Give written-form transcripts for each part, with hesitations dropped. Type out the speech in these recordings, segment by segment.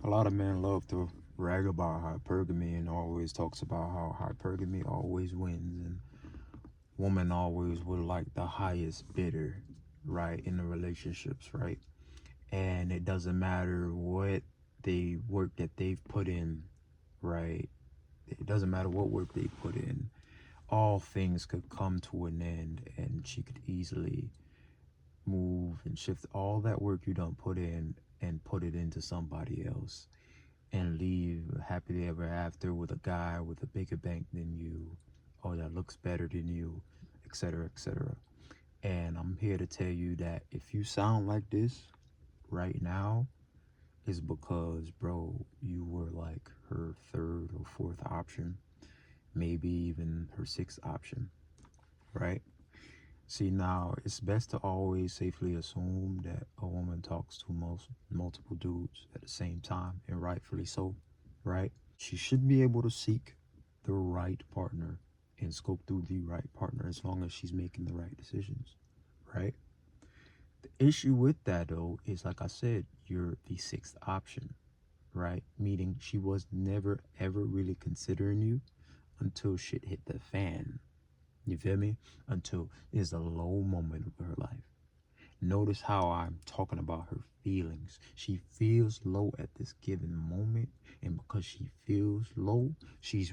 A lot of men love to brag about hypergamy and always talks about how hypergamy always wins and woman always would like the highest bidder, right, in the relationships, right? And it doesn't matter what the work that they've put in, right? It doesn't matter what work they put in. All things could come to an end and she could easily move and shift all that work you don't put in and put it into somebody else and leave happily ever after with a guy with a bigger bank than you or that looks better than you, etc., etc. And I'm here to tell you that if you sound like this right now, is because, bro, you were like her third or fourth option, maybe even her sixth option, right? See, now it's best to always safely assume that a woman talks to multiple dudes at the same time, and rightfully so, right? She should be able to seek the right partner and scope through the right partner as long as she's making the right decisions, right? The issue with that though is, like I said, you're the sixth option, right? Meaning she was never ever really considering you until shit hit the fan. You feel me? Until it's a low moment of her life. Notice how I'm talking about her feelings. She feels low at this given moment, and because she feels low, she's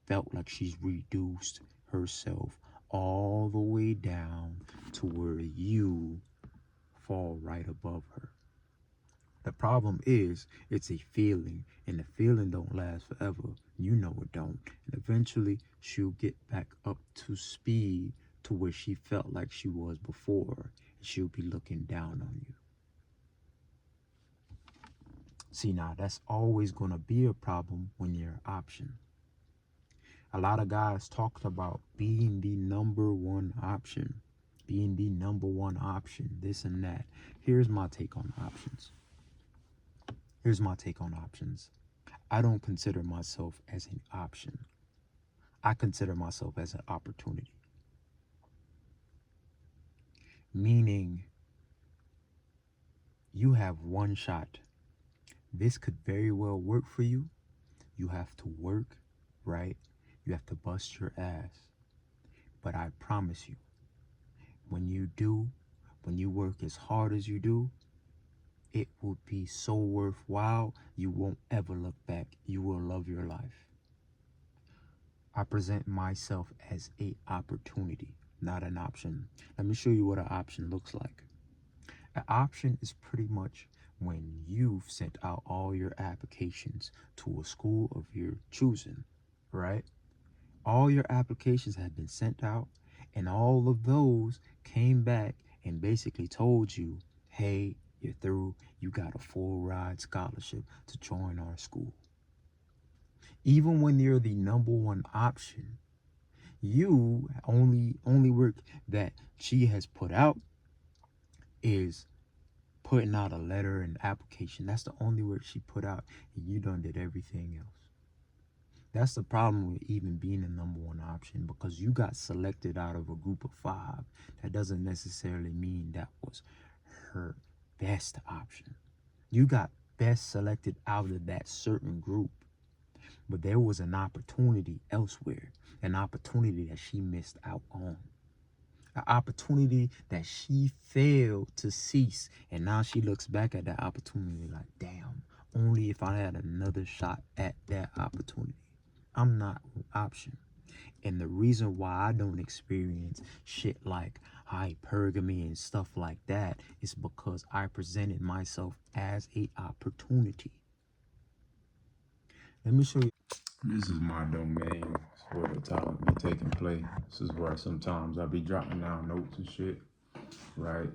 felt like she's reduced herself all the way down to where you fall right above her. The problem is, it's a feeling, and the feeling don't last forever. You know it don't. And eventually, she'll get back up to speed to where she felt like she was before, and she'll be looking down on you. See, now, that's always going to be a problem when you're an option. A lot of guys talked about being the number one option, being the number one option, this and that. Here's my take on options. Here's my take on options. I don't consider myself as an option. I consider myself as an opportunity. Meaning, you have one shot. This could very well work for you. You have to work, right? You have to bust your ass. But I promise you, when you do, when you work as hard as you do, it will be so worthwhile. You won't ever look back. You will love your life. I present myself as a opportunity, not an option. Let me show you what an option looks like. An option is pretty much when you've sent out all your applications to a school of your choosing, right? All your applications have been sent out, and all of those came back and basically told you, hey, you're through, you got a full ride scholarship to join our school. Even when you're the number one option, you only work that she has put out is putting out a letter and application. That's the only work she put out, and you done did everything else. That's the problem with even being a number one option, because you got selected out of a group of 5. That doesn't necessarily mean that was her best option. You got best selected out of that certain group, but there was an opportunity elsewhere, an opportunity that she missed out on, an opportunity that she failed to seize, and now she looks back at that opportunity like, damn, only if I had another shot at that opportunity. I'm not an option. And the reason why I don't experience shit like hypergamy and stuff like that is because I presented myself as a opportunity. Let me show you. This is my domain. It's where the talent be taking place. This is where sometimes I be dropping down notes and shit, right?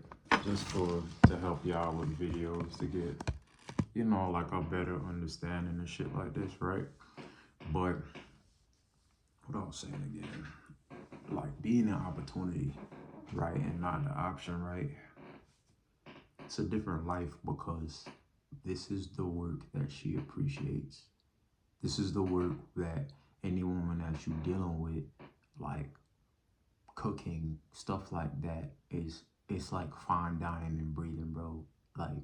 Just to help y'all with videos to get, like a better understanding and shit like this, right? But what I was saying again, like being an opportunity, right, and not an option, right? It's a different life because this is the work that she appreciates. This is the work that any woman that you dealing with, like cooking, stuff like that, it's like fine dining and breathing, bro. Like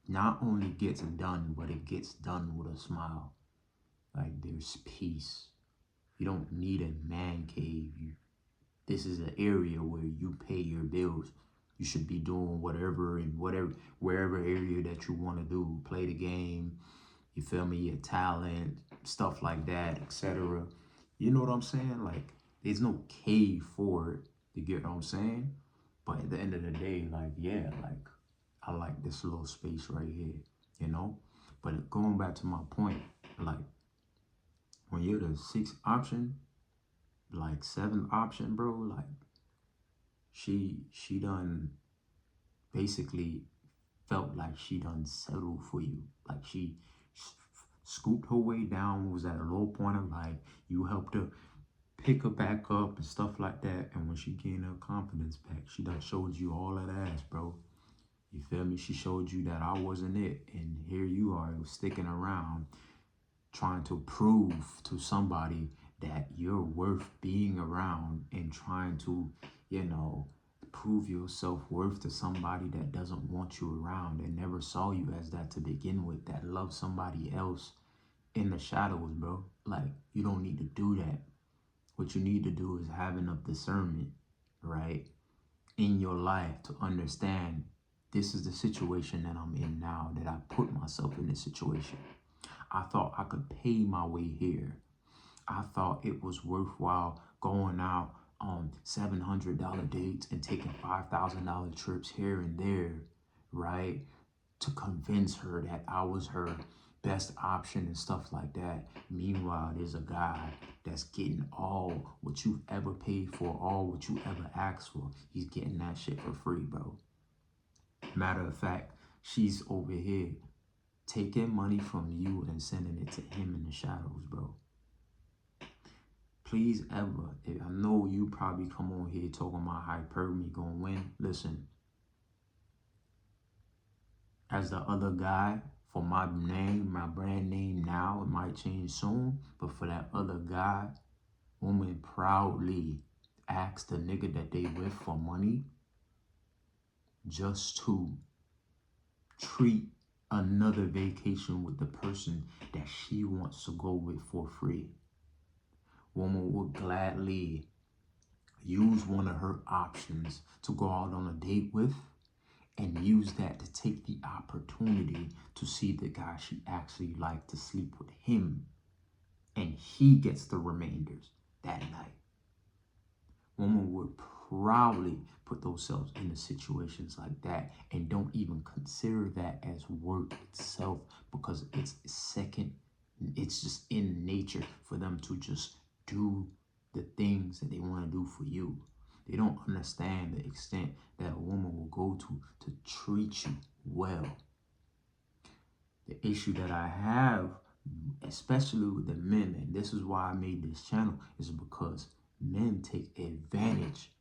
not only gets done, but it gets done with a smile. Like there's peace. You don't need a man cave. This is an area where you pay your bills. You should be doing whatever and wherever area that you want to do. Play the game, you feel me, your talent, stuff like that, etc. You know what I'm saying? Like, there's no cave for it. You get what I'm saying? But at the end of the day, like, yeah, like, I like this little space right here, you know? But going back to my point, like, when you're the sixth option, like seventh option, bro, like, she done basically felt like she done settled for you. Like she scooped her way down, was at a low point of life. You helped her pick her back up and stuff like that. And when she gained her confidence back, she done showed you all that ass, bro. You feel me? She showed you that I wasn't it. And here you are sticking around trying to prove to somebody that you're worth being around and trying to, you know, prove your self-worth to somebody that doesn't want you around and never saw you as that to begin with, that loves somebody else in the shadows, bro. Like, you don't need to do that. What you need to do is have enough discernment, right, in your life to understand this is the situation that I'm in now, that I put myself in this situation. I thought I could pay my way here. I thought it was worthwhile going out on $700 dates and taking $5,000 trips here and there, right? To convince her that I was her best option and stuff like that. Meanwhile, there's a guy that's getting all what you've ever paid for, all what you ever asked for. He's getting that shit for free, bro. Matter of fact, she's over here taking money from you and sending it to him in the shadows, bro. Please ever, I know you probably come on here talking about hypergamy gonna win. Listen, as the other guy, for my name, my brand name now, it might change soon, but for that other guy, woman proudly asked the nigga that they with for money just to treat another vacation with the person that she wants to go with for free. Woman would gladly use one of her options to go out on a date with and use that to take the opportunity to see the guy she actually liked to sleep with him, and he gets the remainders that night. Women would proudly put themselves into situations like that and don't even consider that as work itself, because it's second, it's just in nature for them to just do the things that they want to do for you. They don't understand the extent that a woman will go to treat you well. The issue that I have, especially with the men, and this is why I made this channel, is because men take advantage.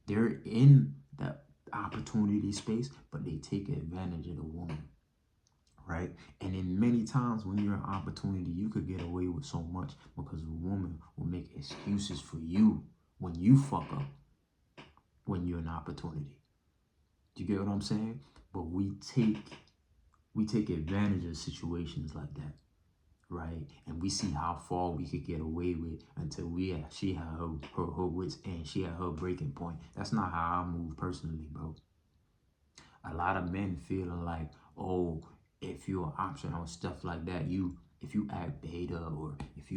They're in the opportunity space, but they take advantage of the woman, right? And in many times when you're in opportunity, you could get away with so much because a woman will make excuses for you when you fuck up, when you're an opportunity. Do you get what I'm saying? But we take advantage of situations like that, right? And we see how far we could get away with until she had her wits and she had her breaking point. That's not how I move personally, bro. A lot of men feeling like, oh, if you're an option on stuff like that, if you act beta, or if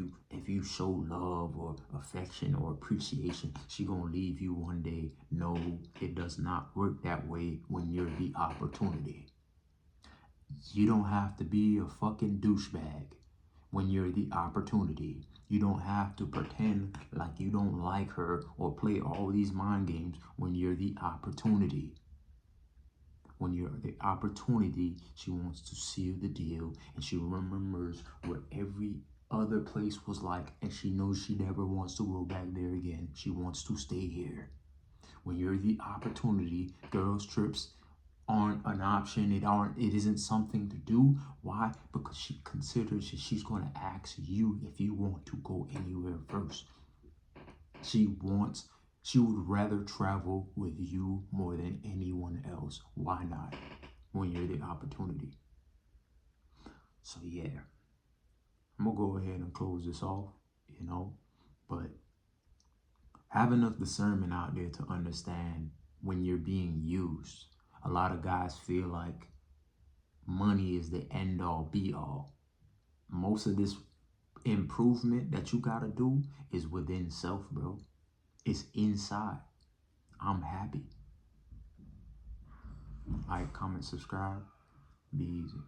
you show love or affection or appreciation, she gonna leave you one day. No, it does not work that way when you're the opportunity. You don't have to be a fucking douchebag when you're the opportunity. You don't have to pretend like you don't like her or play all these mind games when you're the opportunity. When you're the opportunity, she wants to seal the deal, and she remembers what every other place was like, and she knows she never wants to go back there again. She wants to stay here. When you're the opportunity, girls trips aren't an option. It isn't something to do. Why? Because she considers that she's going to ask you if you want to go anywhere first. She would rather travel with you more than anyone else. Why not? when you're the opportunity. So yeah, I'm gonna go ahead and close this off, but have enough discernment out there to understand when you're being used. A lot of guys feel like money is the end all be all. Most of this improvement that you gotta do is within self, bro. It's inside. I'm happy. Like, comment, subscribe. Be easy.